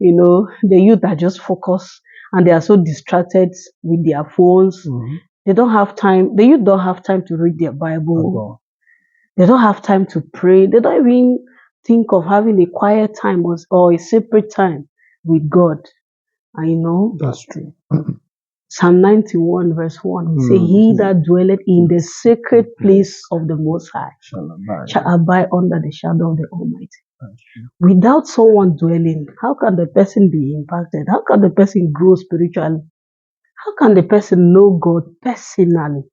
the youth are just focused and they are so distracted with their phones. They don't have time. The youth don't have time to read their Bible. They don't have time to pray. They don't even think of having a quiet time or a separate time with God. That's true. Psalm 91 verse 1, say, he that dwelleth in the sacred place of the Most High shall abide under the shadow of the Almighty. Without someone dwelling, how can the person be impacted? How can the person grow spiritually? How can the person know God personally?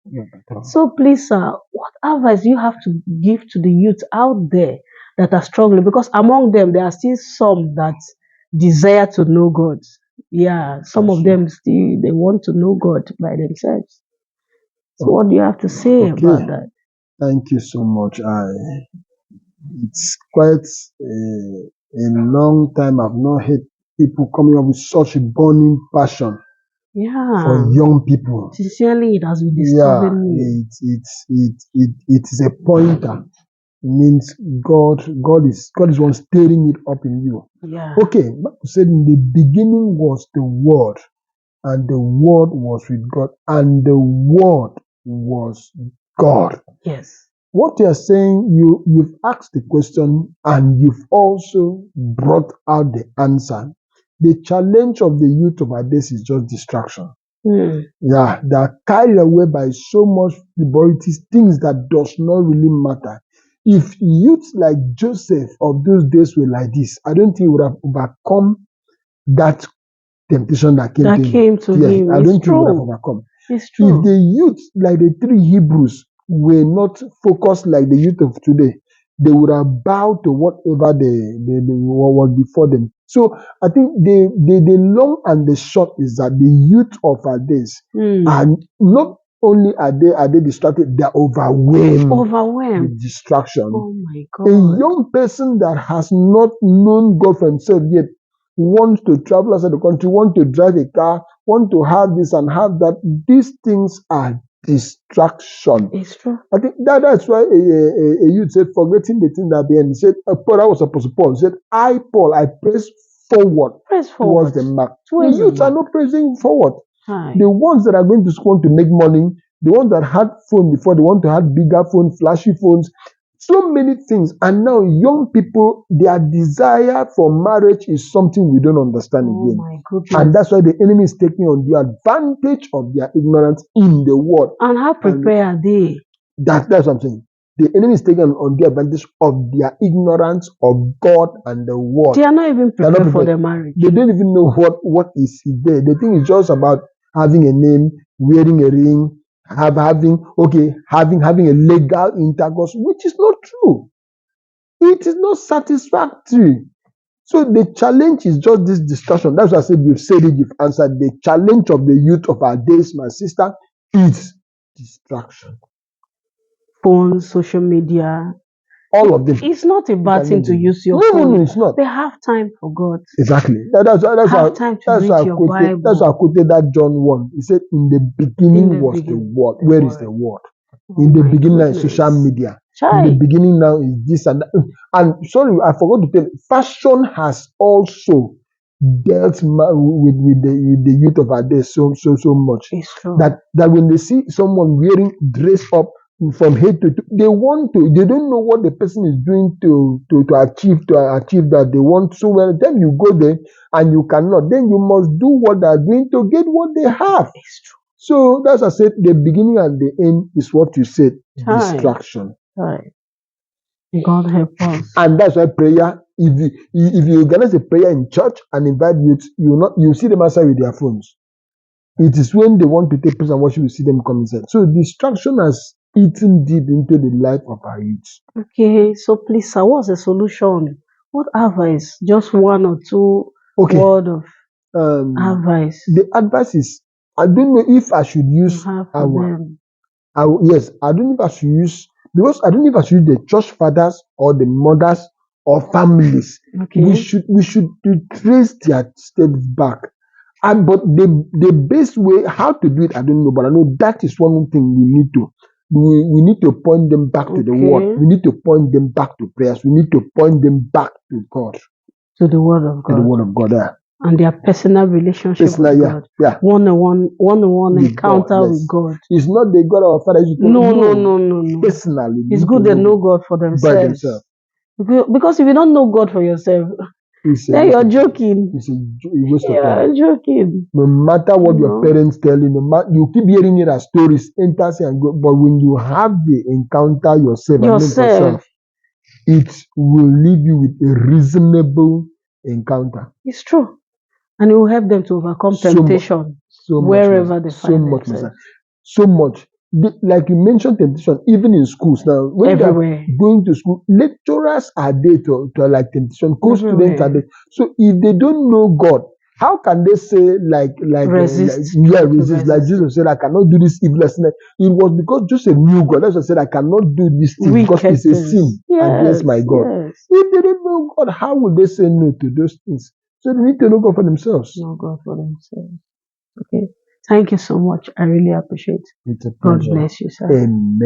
So please, sir, what advice you have to give to the youth out there that are struggling? Because among them, there are still some that desire to know God. Yeah, some of them still, they want to know God by themselves. So what do you have to say about that? Thank you so much. It's quite a long time I've not heard people coming up with such a burning passion for young people. Sincerely, it has been disturbing me. It is a pointer. It means God is one stirring it up in you. Okay, Bible said in the beginning was the Word, and the Word was with God, and the Word was God. Yes. What you are saying, you've asked the question and you've also brought out the answer. The challenge of the youth of our days is just distraction. Yeah, they are carried away by so much frivolities, things that does not really matter. If youths like Joseph of those days were like this, I don't think he would have overcome that temptation that came to him. I don't think he would have overcome. It's true. If the youth like the three Hebrews were not focused like the youth of today, they would have bowed to whatever was before them. So I think the long and the short is that the youth of our days are not only are they distracted, they're overwhelmed with distraction. Oh my God. A young person that has not known God for himself yet wants to travel outside the country, want to drive a car, want to have this and have that. These things are distraction. It's true. I think that's why a youth said, forgetting the thing that the end. He said, Paul, that was Apostle Paul. He said, Paul, I press forward towards the mark. The youths are not pressing forward. The ones that are going to school to make money, the ones that had phone before, they want to have bigger phone, flashy phones, so many things. And now young people, their desire for marriage is something we don't understand again. My goodness. And that's why the enemy is taking on the advantage of their ignorance in the word. And how prepared are they? That's what I'm saying. The enemy is taking on the advantage of their ignorance of God and the word. They are not even prepared for their marriage. They don't even know what is there. They think it's just about having a name, wearing a ring, having a legal intercourse, which is not true. It is not satisfactory. So the challenge is just this distraction. That's why I said you've said it, you've answered. The challenge of the youth of our days, my sister, is distraction. Phones, social media, all of them. It's not a bad thing to use your phone. No, it's not. They have time for God. Exactly. That's why I quoted that John 1. He said, in the beginning was the word. Where is the word? In the beginning is social media. In the beginning now is this and that. And sorry, I forgot to tell you, fashion has also dealt with the youth of our day so much. It's true. That when they see someone wearing dress up from head to toe, they don't know what the person is doing to achieve that they want. So by the time you go there and you cannot, then you must do what they are doing to get what they have. It's true. So that's I said, the beginning and the end is what you said, distraction. Right. God help us. And that's why prayer, if you organize a prayer in church and invite youth, you see them outside with their phones. It is when they want to take place and worship, you see them come inside. So distraction has eaten deep into the life of our youth. Okay, so please, sir, what's the solution? What advice? Just one or two word of advice. The advice is, I don't know if I should use I don't know if I should use, because I don't know if I should use the church fathers or the mothers or families. Okay. We should trace their steps back. But the best way how to do it, I don't know, but I know that is one thing we need to point them back to the word. We need to point them back to prayers. We need to point them back to God. To the word of God. To the word of God. And their personal relationship with God. Yeah. One-on-one With encounter God, yes. with God. It's not the God our Father. No. Personally. It's good they know God for themselves. Because if you don't know God for yourself, then you're joking. It's a waste of time. You're joking. No matter what your parents tell you, you keep hearing it as stories, enter and go. But when you have the encounter yourself, it will leave you with a reasonable encounter. It's true. And it will help them to overcome temptation wherever they find themselves. So much. Like you mentioned temptation, even in schools now, when they're going to school, lecturers are there to like temptation, co-students are there. So if they don't know God, how can they say resist? Like Jesus said, I cannot do this evil. It was because Joseph knew God. That's why I said, I cannot do this thing because it's a sin against my God. Yes. If they don't know God, how will they say no to those things? So they need to know God for themselves. Know God for themselves. Okay. Thank you so much. I really appreciate it. It's a pleasure. God bless you, sir. Amen.